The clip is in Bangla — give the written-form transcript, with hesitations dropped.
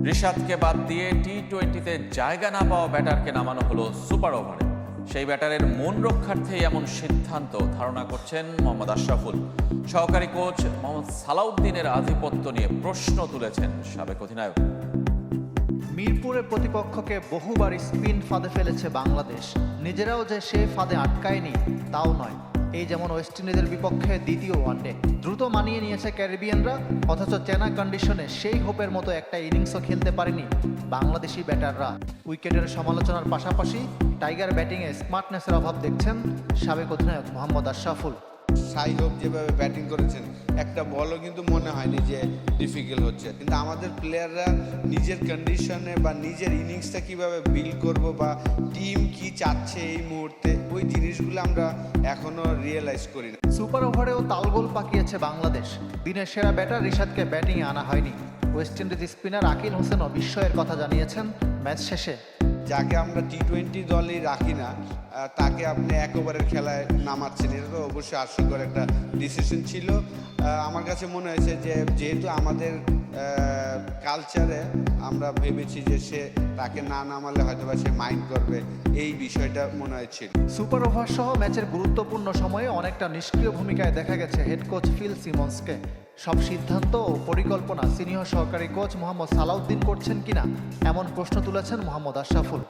রিশাদকে বাদ দিয়ে টি-20তে জায়গা না পাওয়া ব্যাটারকে নামানো হলো সুপার ওভারে। সেই ব্যাটারের মন রক্ষার্থেই এমন সিদ্ধান্ত ধারণা করছেন মোহাম্মদ আশরাফুল। সহকারী কোচ মোহাম্মদ সালাউদ্দিনের আধিপত্য নিয়ে প্রশ্ন তুলেছেন সাবেক অধিনায়ক। মিরপুরে প্রতিপক্ষকে বহুবার স্পিন ফাঁদে ফেলেছে বাংলাদেশ, নিজেরাও যে সে ফাঁদে আটকায়নি তাও নয়। এই যেমন ওয়েস্ট ইন্ডিজের বিপক্ষে দ্বিতীয় ওয়ানডে দ্রুত মানিয়ে নিয়েছে ক্যারিবিয়ানরা, অথচ চেনা কন্ডিশনে সেই হোপের মতো একটা ইনিংসও খেলতে পারেনি বাংলাদেশি ব্যাটাররা। উইকেটের সমালোচনার পাশাপাশি টাইগার ব্যাটিংয়ে স্মার্টনেসের অভাব দেখছেন সাবেক অধিনায়ক মোহাম্মদ আশরাফুল। সাই হোপ যেভাবে ব্যাটিং করেছেন, একটা বলও কিন্তু মনে হয়নি যে ডিফিকাল্ট হচ্ছে, কিন্তু আমাদের প্লেয়াররা নিজের কন্ডিশনে বা নিজের ইনিংসটা কিভাবে বিল্ড করব বা টিম কি চাচ্ছে এই মুহূর্তে, ওই জিনিসগুলো আমরা এখনো রিয়েলাইজ করি না। সুপার ওভারেও তালগোল পাকিয়েছে বাংলাদেশ। দিনের সেরা ব্যাটার রিশাদকে ব্যাটিংয়ে আনা হয়নি। ওয়েস্ট ইন্ডিজ স্পিনার আকিল হোসেনও বিস্ময়ের কথা জানিয়েছেন ম্যাচ শেষে। যাকে আমরা টি-20 দলই রাখি না, তাকে আপনি এক ওভারের খেলায় নামাচ্ছেন, এটা তো অবশ্যই হাস্যকর একটা ডিসিশন ছিল। আমার কাছে মনে হয়েছে যে যেহেতু আমাদের কালচারে আমরা ভেবেছি যে সে তাকে না নামালে হয়তো বা সে মাইন্ড করবে, এই বিষয়টা মনে হয়েছিল। সুপার ওভার সহ ম্যাচের গুরুত্বপূর্ণ সময়ে অনেকটা নিষ্ক্রিয় ভূমিকায় দেখা গেছে হেড কোচ ফিল সিমন্সকে। সব সিদ্ধান্ত ও পরিকল্পনা সিনিয়র সহকারী কোচ মোহাম্মদ সালাউদ্দিন করছেন কিনা, এমন প্রশ্ন তুলেছেন মোহাম্মদ আশরাফুল।